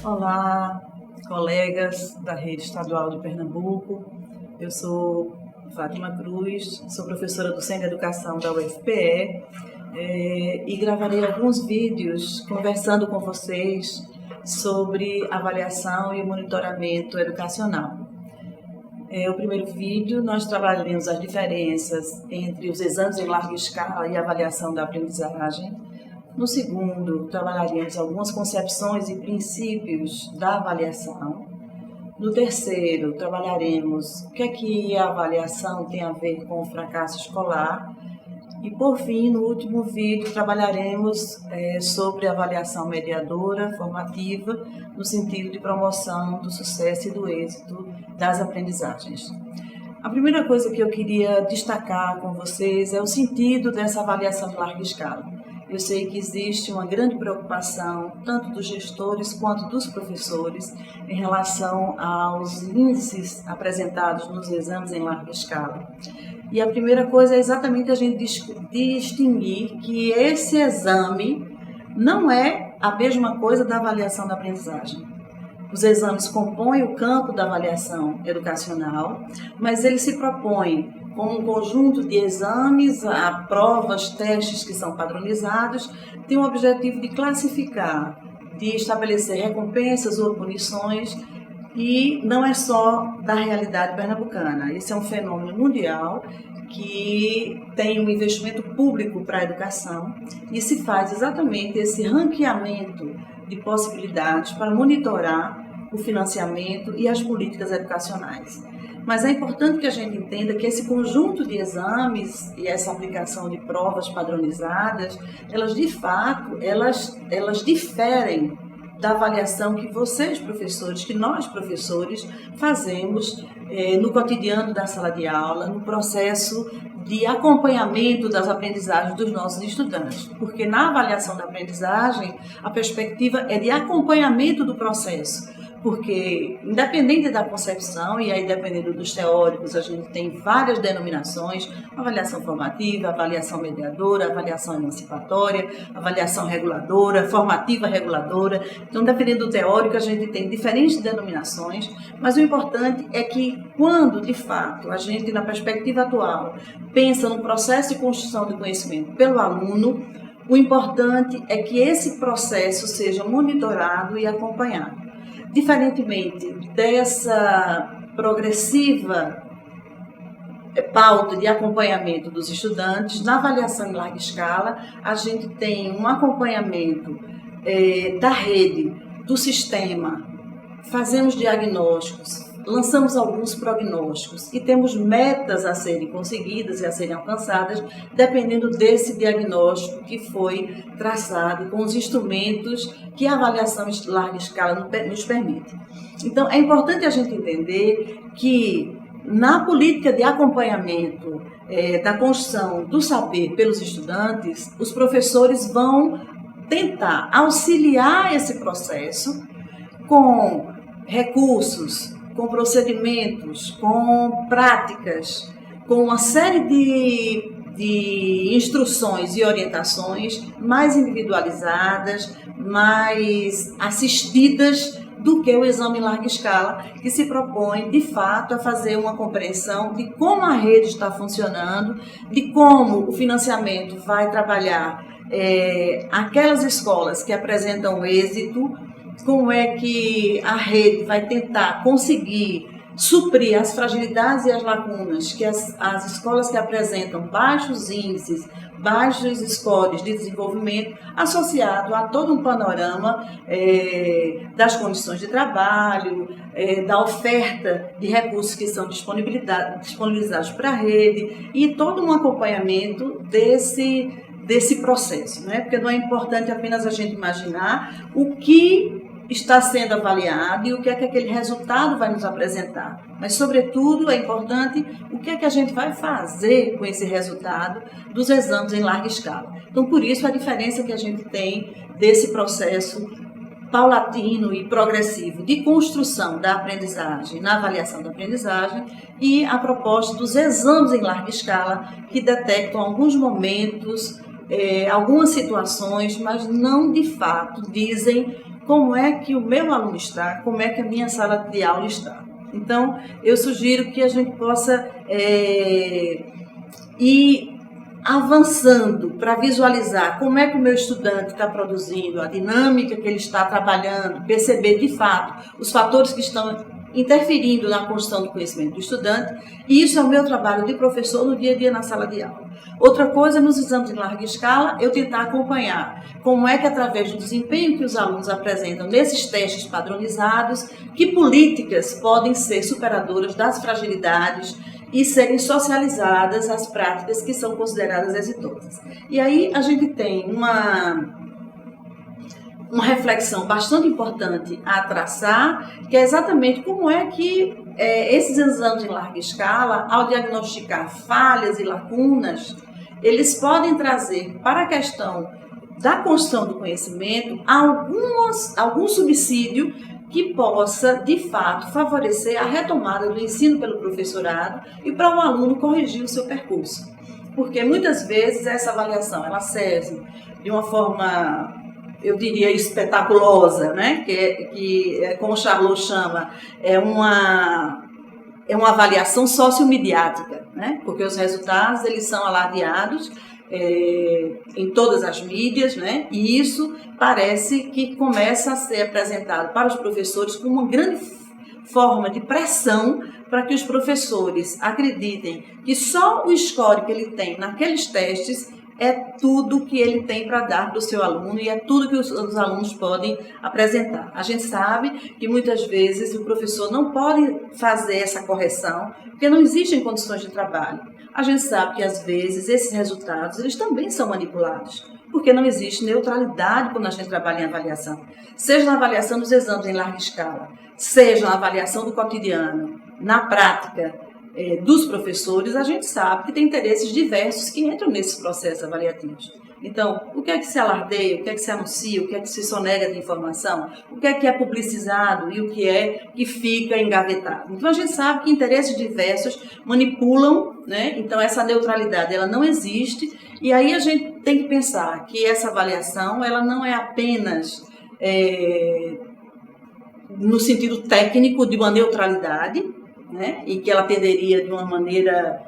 Olá, colegas da Rede Estadual de Pernambuco. Eu sou Fátima Cruz, sou professora do Centro de Educação da UFPE e gravarei alguns vídeos conversando com vocês sobre avaliação e monitoramento educacional. O primeiro vídeo, nós trabalharemos as diferenças entre os exames em larga escala e avaliação da aprendizagem. No segundo, trabalharemos algumas concepções e princípios da avaliação. No terceiro, trabalharemos o que a avaliação tem a ver com o fracasso escolar. E, por fim, no último vídeo, trabalharemos sobre a avaliação mediadora, formativa, no sentido de promoção do sucesso e do êxito das aprendizagens. A primeira coisa que eu queria destacar com vocês é o sentido dessa avaliação de larga escala. Eu sei que existe uma grande preocupação, tanto dos gestores quanto dos professores, em relação aos índices apresentados nos exames em larga escala. E a primeira coisa é exatamente a gente distinguir que esse exame não é a mesma coisa da avaliação da aprendizagem. Os exames compõem o campo da avaliação educacional, mas ele se propõe como um conjunto de exames, provas, testes que são padronizados, tem o objetivo de classificar, de estabelecer recompensas ou punições, e não é só da realidade pernambucana. Esse é um fenômeno mundial que tem um investimento público para a educação e se faz exatamente esse ranqueamento de possibilidades para monitorar o financiamento e as políticas educacionais. Mas é importante que a gente entenda que esse conjunto de exames e essa aplicação de provas padronizadas, elas de fato, elas diferem da avaliação que vocês professores, que nós professores fazemos no cotidiano da sala de aula, no processo de acompanhamento das aprendizagens dos nossos estudantes. Porque na avaliação da aprendizagem, a perspectiva é de acompanhamento do processo. Porque, independente da concepção, e aí dependendo dos teóricos, a gente tem várias denominações: avaliação formativa, avaliação mediadora, avaliação emancipatória, avaliação reguladora, formativa reguladora. Então, dependendo do teórico, a gente tem diferentes denominações, mas o importante é que, quando, de fato, a gente, na perspectiva atual, pensa no processo de construção do conhecimento pelo aluno, o importante é que esse processo seja monitorado e acompanhado. Diferentemente dessa progressiva pauta de acompanhamento dos estudantes, na avaliação em larga escala, a gente tem um acompanhamento da rede, do sistema, fazemos diagnósticos, lançamos alguns prognósticos e temos metas a serem conseguidas e a serem alcançadas, dependendo desse diagnóstico que foi traçado com os instrumentos que a avaliação em larga escala nos permite. Então, é importante a gente entender que na política de acompanhamento da construção do saber pelos estudantes, os professores vão tentar auxiliar esse processo com recursos, com procedimentos, com práticas, com uma série de instruções e orientações mais individualizadas, mais assistidas do que o exame em larga escala, que se propõe, de fato, a fazer uma compreensão de como a rede está funcionando, de como o financiamento vai trabalhar aquelas escolas que apresentam êxito, como é que a rede vai tentar conseguir suprir as fragilidades e as lacunas que as escolas que apresentam baixos índices, baixos scores de desenvolvimento, associado a todo um panorama das condições de trabalho, da oferta de recursos que são disponibilizados para a rede e todo um acompanhamento desse processo, né? Porque não é importante apenas a gente imaginar o que está sendo avaliado e o que é que aquele resultado vai nos apresentar. Mas, sobretudo, é importante o que é que a gente vai fazer com esse resultado dos exames em larga escala. Então, por isso, a diferença que a gente tem desse processo paulatino e progressivo de construção da aprendizagem, na avaliação da aprendizagem, e a proposta dos exames em larga escala, que detectam alguns momentos, algumas situações, mas não, de fato, dizem como é que o meu aluno está, como é que a minha sala de aula está. Então, eu sugiro que a gente possa ir avançando para visualizar como é que o meu estudante está produzindo, a dinâmica que ele está trabalhando, perceber de fato os fatores que estão interferindo na construção do conhecimento do estudante, e isso é o meu trabalho de professor no dia a dia na sala de aula. Outra coisa, nos exames em larga escala, eu tentar acompanhar como é que, através do desempenho que os alunos apresentam nesses testes padronizados, que políticas podem ser superadoras das fragilidades e serem socializadas as práticas que são consideradas exitosas. E aí a gente tem uma reflexão bastante importante a traçar, que é exatamente como é que esses exames em larga escala, ao diagnosticar falhas e lacunas, eles podem trazer para a questão da construção do conhecimento algum subsídio que possa, de fato, favorecer a retomada do ensino pelo professorado e para o aluno corrigir o seu percurso. Porque muitas vezes essa avaliação ela serve de uma forma, eu diria, espetaculosa, né? que como o Charlot chama, é uma avaliação sociomediática, né? Porque os resultados eles são alardeados em todas as mídias, né? E isso parece que começa a ser apresentado para os professores como uma grande forma de pressão para que os professores acreditem que só o score que ele tem naqueles testes é tudo que ele tem para dar para o seu aluno e é tudo que os alunos podem apresentar. A gente sabe que muitas vezes o professor não pode fazer essa correção porque não existem condições de trabalho. A gente sabe que às vezes esses resultados eles também são manipulados, porque não existe neutralidade quando a gente trabalha em avaliação. Seja na avaliação dos exames em larga escala, seja na avaliação do cotidiano, na prática dos professores, a gente sabe que tem interesses diversos que entram nesses processos avaliativos. Então, o que é que se alardeia, o que é que se anuncia, o que é que se sonega de informação, o que é publicizado e o que é que fica engavetado. Então, a gente sabe que interesses diversos manipulam, né? Então, essa neutralidade ela não existe e aí a gente tem que pensar que essa avaliação ela não é apenas no sentido técnico de uma neutralidade, né? E que ela atenderia de uma maneira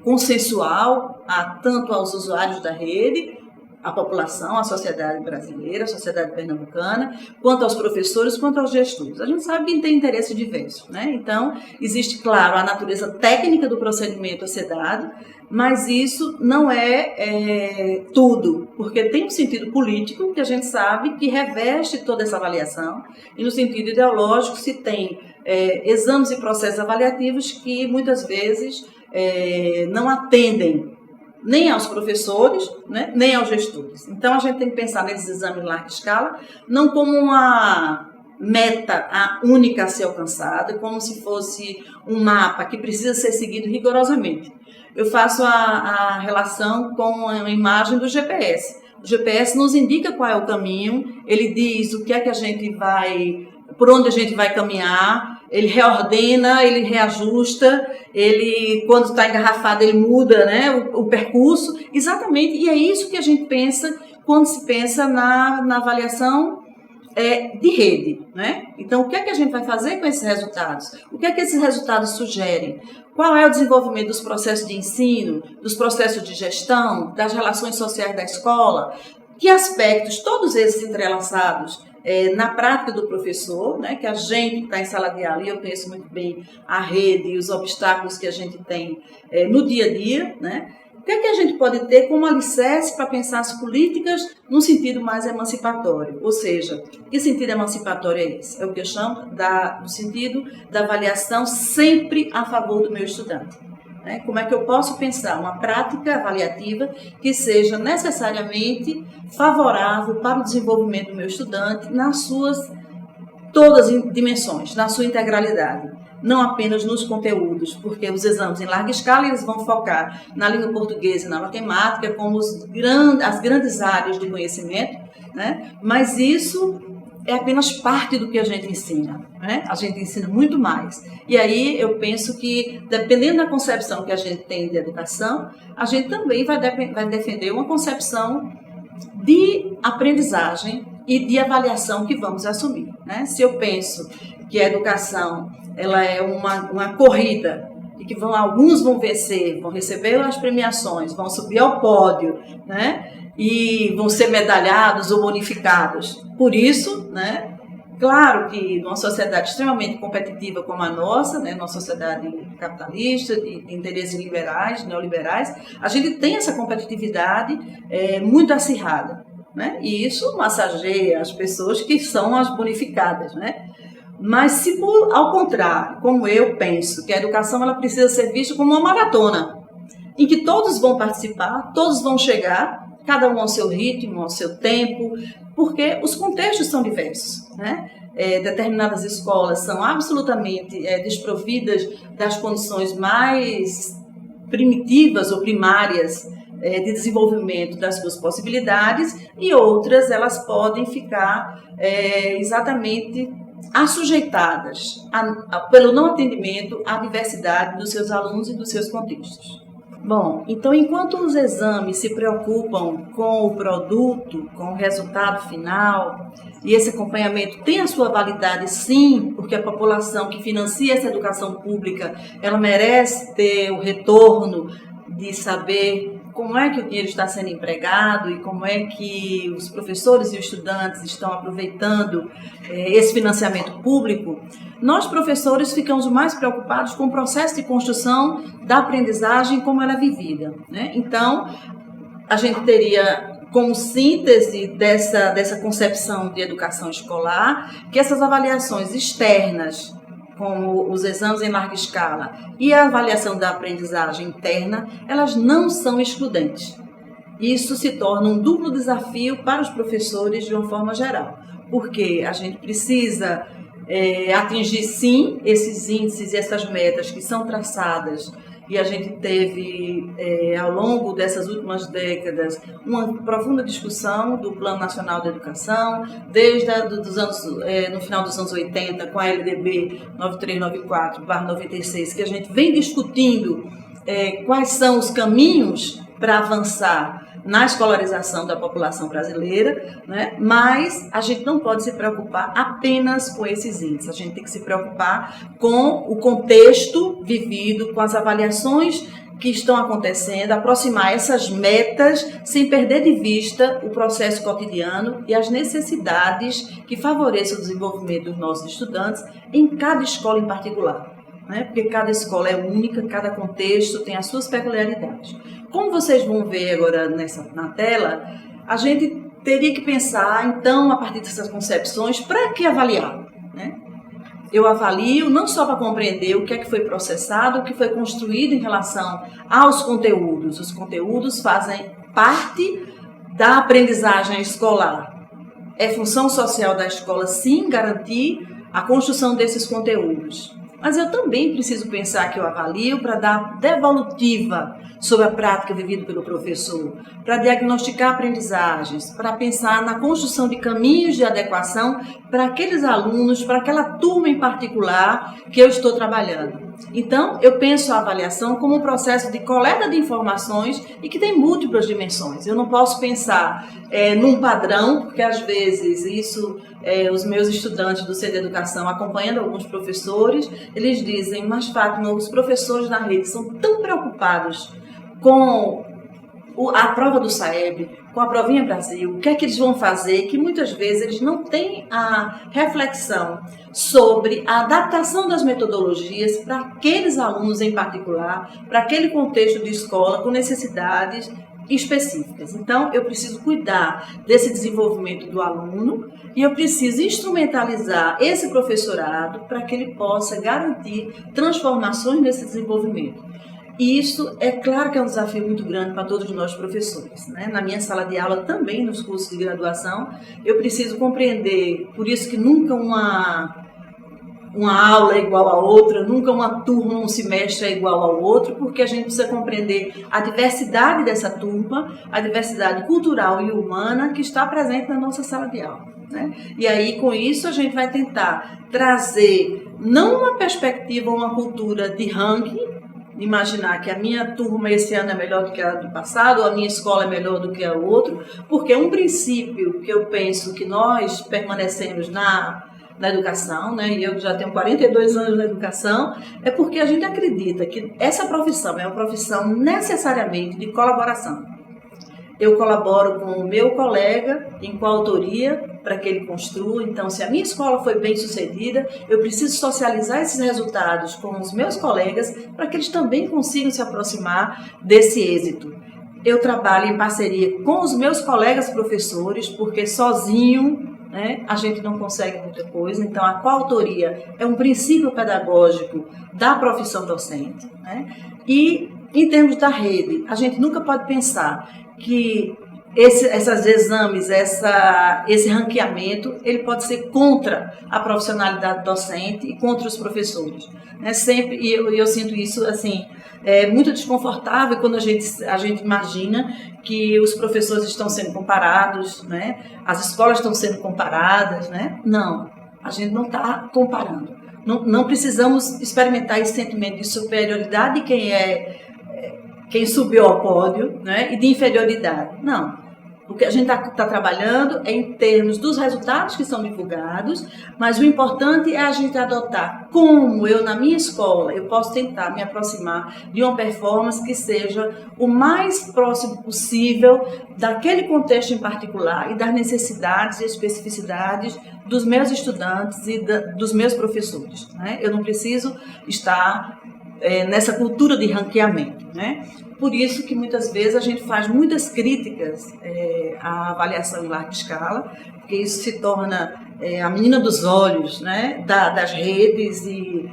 consensual tanto aos usuários da rede, à população, à sociedade brasileira, à sociedade pernambucana, quanto aos professores, quanto aos gestores. A gente sabe que tem interesse diverso, né? Então, existe, claro, a natureza técnica do procedimento a ser dado, mas isso não é tudo, porque tem um sentido político que a gente sabe que reveste toda essa avaliação, e no sentido ideológico se tem exames e processos avaliativos que muitas vezes não atendem nem aos professores, né, nem aos gestores. Então, a gente tem que pensar nesses exames em larga escala, não como uma meta única a ser alcançada, como se fosse um mapa que precisa ser seguido rigorosamente. Eu faço a relação com a imagem do GPS. O GPS nos indica qual é o caminho, ele diz o que é que a gente vai, por onde a gente vai caminhar, ele reordena, ele reajusta, ele, quando está engarrafado, ele muda, né, o percurso, exatamente, e é isso que a gente pensa quando se pensa na avaliação de rede, né? Então, o que é que a gente vai fazer com esses resultados? O que é que esses resultados sugerem? Qual é o desenvolvimento dos processos de ensino, dos processos de gestão, das relações sociais da escola? Que aspectos, todos esses entrelaçados, na prática do professor, né, que a gente que está em sala de aula, e eu conheço muito bem a rede e os obstáculos que a gente tem no dia a dia, né? O que é que a gente pode ter como alicerce para pensar as políticas num sentido mais emancipatório? Ou seja, que sentido emancipatório é esse? É o que eu chamo do sentido da avaliação sempre a favor do meu estudante. Como é que eu posso pensar uma prática avaliativa que seja necessariamente favorável para o desenvolvimento do meu estudante nas suas todas as dimensões, na sua integralidade, não apenas nos conteúdos, porque os exames em larga escala eles vão focar na língua portuguesa e na matemática como as grandes áreas de conhecimento, né? Mas isso é apenas parte do que a gente ensina, né? A gente ensina muito mais. E aí eu penso que, dependendo da concepção que a gente tem de educação, a gente também vai defender uma concepção de aprendizagem e de avaliação que vamos assumir, né? Se eu penso que a educação ela é uma corrida e que alguns vão vencer, vão receber as premiações, vão subir ao pódio, né? E vão ser medalhados ou bonificados. Por isso, né? Claro que numa sociedade extremamente competitiva como a nossa, né, numa sociedade capitalista, de interesses liberais, neoliberais, a gente tem essa competitividade muito acirrada, né? E isso massageia as pessoas que são as bonificadas, né? Mas se ao contrário, como eu penso, que a educação ela precisa ser vista como uma maratona, em que todos vão participar, todos vão chegar, cada um ao seu ritmo, ao seu tempo, porque os contextos são diversos, né? Determinadas escolas são absolutamente desprovidas das condições mais primitivas ou primárias de desenvolvimento das suas possibilidades e outras elas podem ficar exatamente assujeitadas pelo não atendimento à diversidade dos seus alunos e dos seus contextos. Bom, então enquanto os exames se preocupam com o produto, com o resultado final, e esse acompanhamento tem a sua validade sim, porque a população que financia essa educação pública, ela merece ter o retorno de saber como é que o dinheiro está sendo empregado e como é que os professores e os estudantes estão aproveitando esse financiamento público, nós professores ficamos mais preocupados com o processo de construção da aprendizagem como ela é vivida, né? Então, a gente teria como síntese dessa concepção de educação escolar que essas avaliações externas, como os exames em larga escala e a avaliação da aprendizagem interna, elas não são excludentes. Isso se torna um duplo desafio para os professores de uma forma geral, porque a gente precisa atingir sim esses índices e essas metas que são traçadas. E a gente teve, ao longo dessas últimas décadas, uma profunda discussão do Plano Nacional de Educação, desde no final dos anos 80, com a LDB 9394/96, que a gente vem discutindo quais são os caminhos para avançar na escolarização da população brasileira, né? Mas a gente não pode se preocupar apenas com esses índices, a gente tem que se preocupar com o contexto vivido, com as avaliações que estão acontecendo, aproximar essas metas sem perder de vista o processo cotidiano e as necessidades que favoreçam o desenvolvimento dos nossos estudantes em cada escola em particular, né? Porque cada escola é única, cada contexto tem as suas peculiaridades. Como vocês vão ver agora na tela, a gente teria que pensar, então, a partir dessas concepções, para que avaliar, né? Eu avalio não só para compreender o que é que foi processado, o que foi construído em relação aos conteúdos. Os conteúdos fazem parte da aprendizagem escolar. É função social da escola, sim, garantir a construção desses conteúdos. Mas eu também preciso pensar que eu avalio para dar devolutiva sobre a prática vivida pelo professor, para diagnosticar aprendizagens, para pensar na construção de caminhos de adequação para aqueles alunos, para aquela turma em particular que eu estou trabalhando. Então, eu penso a avaliação como um processo de coleta de informações e que tem múltiplas dimensões. Eu não posso pensar num padrão, porque às vezes os meus estudantes do Centro de Educação, acompanhando alguns professores, eles dizem, mas Fátima, os professores na rede são tão preocupados com a prova do SAEB, com a Provinha Brasil, o que é que eles vão fazer, que muitas vezes eles não têm a reflexão sobre a adaptação das metodologias para aqueles alunos em particular, para aquele contexto de escola com necessidades específicas. Então, eu preciso cuidar desse desenvolvimento do aluno e eu preciso instrumentalizar esse professorado para que ele possa garantir transformações nesse desenvolvimento. E isso, é claro que é um desafio muito grande para todos nós professores, né? Na minha sala de aula, também nos cursos de graduação, eu preciso compreender, por isso que nunca uma aula é igual a outra, nunca uma turma, um semestre é igual ao outro, porque a gente precisa compreender a diversidade dessa turma, a diversidade cultural e humana que está presente na nossa sala de aula, né? E aí, com isso, a gente vai tentar trazer não uma perspectiva, uma cultura de ranking, imaginar que a minha turma esse ano é melhor do que a do passado, ou a minha escola é melhor do que a outro, porque um princípio que eu penso que nós permanecemos na educação, né, e eu já tenho 42 anos na educação, é porque a gente acredita que essa profissão é uma profissão necessariamente de colaboração. Eu colaboro com o meu colega em coautoria para que ele construa. Então, se a minha escola foi bem sucedida, eu preciso socializar esses resultados com os meus colegas para que eles também consigam se aproximar desse êxito. Eu trabalho em parceria com os meus colegas professores, porque sozinho, né, a gente não consegue muita coisa. Então, a coautoria é um princípio pedagógico da profissão docente, né? E, em termos da rede, a gente nunca pode pensar que esses exames, esse ranqueamento, ele pode ser contra a profissionalidade docente e contra os professores, né? Sempre, e eu sinto isso assim, muito desconfortável quando a gente imagina que os professores estão sendo comparados, né? As escolas estão sendo comparadas, né? Não, a gente não está comparando. Não precisamos experimentar esse sentimento de superioridade de quem subiu ao pódio, né, e de inferioridade. Não. O que a gente está trabalhando é em termos dos resultados que são divulgados, mas o importante é a gente adotar como eu, na minha escola, eu posso tentar me aproximar de uma performance que seja o mais próximo possível daquele contexto em particular e das necessidades e especificidades dos meus estudantes e dos meus professores, né? Eu não preciso estar nessa cultura de ranqueamento, né? Por isso que muitas vezes a gente faz muitas críticas à avaliação em larga escala, porque isso se torna a menina dos olhos, né, das redes e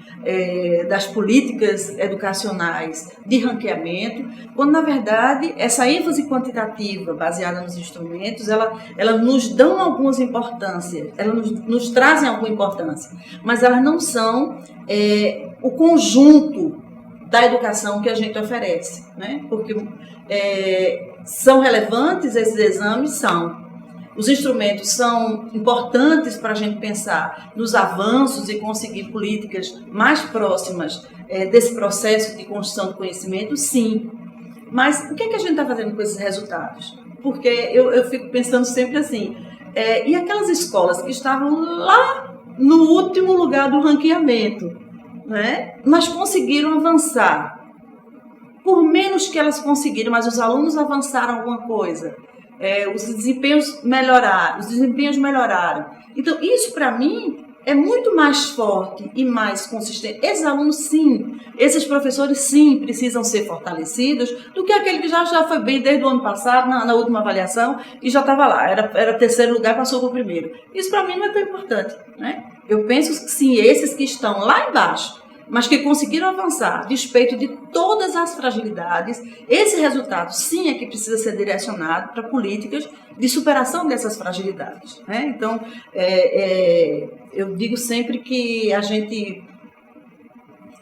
das políticas educacionais de ranqueamento, quando na verdade essa ênfase quantitativa baseada nos instrumentos, ela nos dão algumas importâncias, elas nos trazem alguma importância, mas elas não são o conjunto da educação que a gente oferece, né? Porque são relevantes esses exames, são. Os instrumentos são importantes para a gente pensar nos avanços e conseguir políticas mais próximas desse processo de construção do conhecimento, sim. Mas o que a gente está fazendo com esses resultados? Porque eu fico pensando sempre assim, e aquelas escolas que estavam lá no último lugar do ranqueamento, né? Mas conseguiram avançar. Por menos que elas conseguiram, mas os alunos avançaram alguma coisa. Os desempenhos melhoraram. Então, isso para mim é muito mais forte e mais consistente. Esses alunos, sim, esses professores, sim, precisam ser fortalecidos do que aquele que já foi bem desde o ano passado, na última avaliação, e já estava lá. Era terceiro lugar, passou para o primeiro. Isso para mim não é tão importante, né? Eu penso que sim, esses que estão lá embaixo, mas que conseguiram avançar, a despeito de todas as fragilidades, esse resultado, sim, é que precisa ser direcionado para políticas de superação dessas fragilidades, né? Então, eu digo sempre que a gente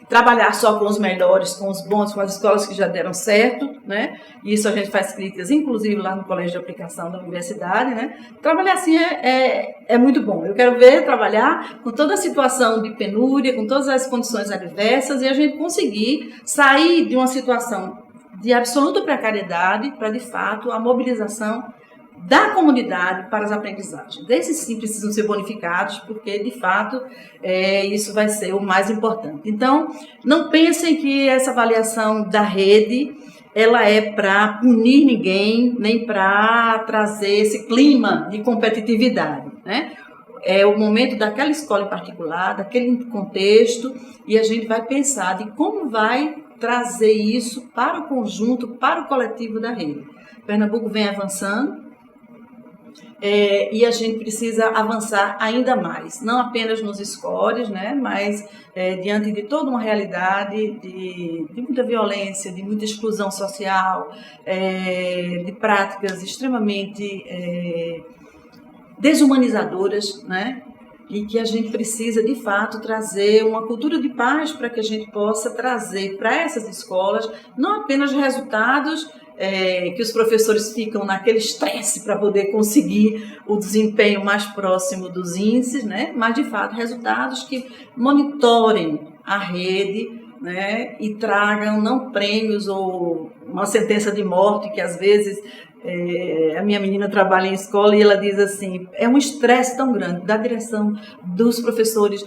trabalhar só com os melhores, com os bons, com as escolas que já deram certo, né? Isso a gente faz críticas, inclusive lá no Colégio de Aplicação da Universidade, né? Trabalhar assim é muito bom. Eu quero ver trabalhar com toda a situação de penúria, com todas as condições adversas e a gente conseguir sair de uma situação de absoluta precariedade para, de fato, a mobilização da comunidade para as aprendizagens. Esses sim precisam ser bonificados, porque, de fato, isso vai ser o mais importante. Então, não pensem que essa avaliação da rede ela é para punir ninguém, nem para trazer esse clima de competitividade, né? É o momento daquela escola em particular, daquele contexto, e a gente vai pensar de como vai trazer isso para o conjunto, para o coletivo da rede. Pernambuco vem avançando, e a gente precisa avançar ainda mais, não apenas nos scores, né, mas diante de toda uma realidade de muita violência, de muita exclusão social, de práticas extremamente desumanizadoras, né, e que a gente precisa, de fato, trazer uma cultura de paz para que a gente possa trazer para essas escolas não apenas resultados que os professores ficam naquele estresse para poder conseguir o desempenho mais próximo dos índices, né? Mas, de fato, resultados que monitorem a rede né, e tragam não prêmios ou uma sentença de morte, que às vezes a minha menina trabalha em escola e ela diz assim, é um estresse tão grande da direção, dos professores,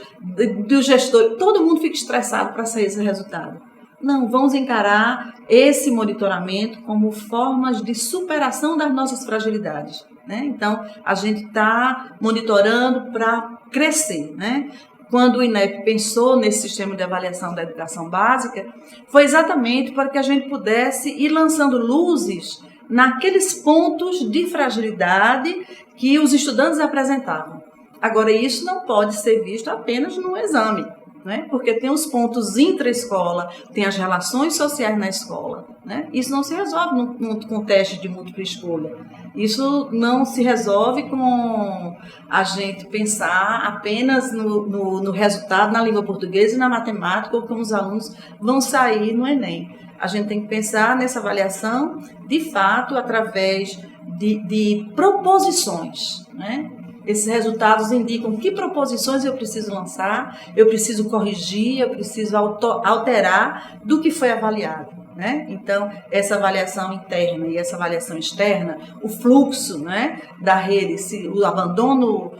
do gestor, todo mundo fica estressado para sair esse resultado. Não, vamos encarar esse monitoramento como formas de superação das nossas fragilidades, né? Então, a gente está monitorando para crescer, né? Quando o INEP pensou nesse sistema de avaliação da educação básica, foi exatamente para que a gente pudesse ir lançando luzes naqueles pontos de fragilidade que os estudantes apresentavam. Agora, isso não pode ser visto apenas no exame, né? Porque tem os pontos intra-escola, tem as relações sociais na escola, né? Isso não se resolve com teste de múltipla escolha. Isso não se resolve com a gente pensar apenas no resultado na língua portuguesa e na matemática, ou como os alunos vão sair no Enem. A gente tem que pensar nessa avaliação, de fato, através de proposições, né? Esses resultados indicam que proposições eu preciso lançar, eu preciso corrigir, eu preciso alterar do que foi avaliado, né? Então, essa avaliação interna e essa avaliação externa, o fluxo, né, da rede, o abandono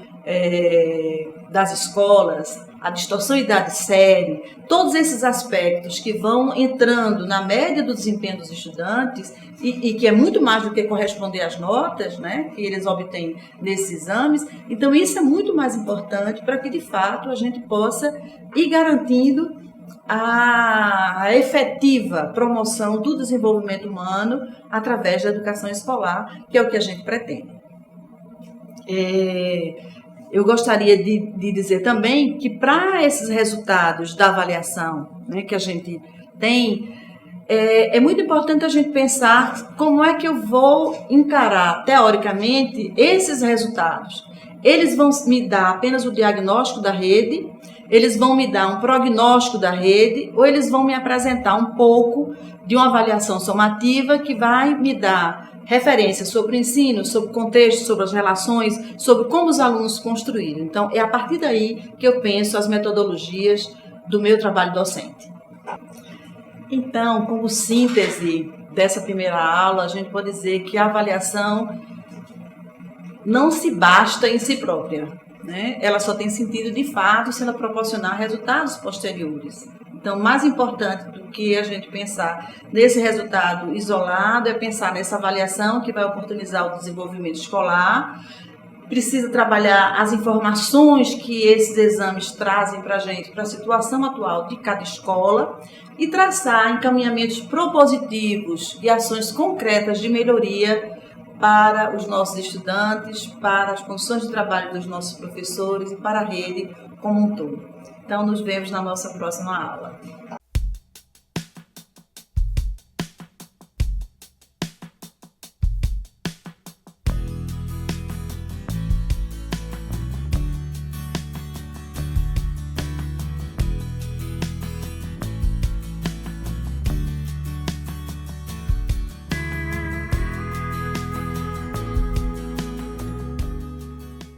das escolas, a distorção de série, todos esses aspectos que vão entrando na média do desempenho dos estudantes e que é muito mais do que corresponder às notas, né, que eles obtêm nesses exames. Então, isso é muito mais importante para que, de fato, a gente possa ir garantindo a efetiva promoção do desenvolvimento humano através da educação escolar, que é o que a gente pretende. Eu gostaria de dizer também que para esses resultados da avaliação, né, que a gente tem, é muito importante a gente pensar como é que eu vou encarar, teoricamente, esses resultados. Eles vão me dar apenas o diagnóstico da rede, eles vão me dar um prognóstico da rede, ou eles vão me apresentar um pouco de uma avaliação somativa que vai me dar referências sobre o ensino, sobre o contexto, sobre as relações, sobre como os alunos construíram. Então, é a partir daí que eu penso as metodologias do meu trabalho docente. Então, como síntese dessa primeira aula, a gente pode dizer que a avaliação não se basta em si própria, né? Ela só tem sentido de fato se ela proporcionar resultados posteriores. Então, mais importante do que a gente pensar nesse resultado isolado é pensar nessa avaliação que vai oportunizar o desenvolvimento escolar. Precisa trabalhar as informações que esses exames trazem para a gente, para a situação atual de cada escola, e traçar encaminhamentos propositivos e ações concretas de melhoria para os nossos estudantes, para as condições de trabalho dos nossos professores e para a rede como um todo. Então, nos vemos na nossa próxima aula.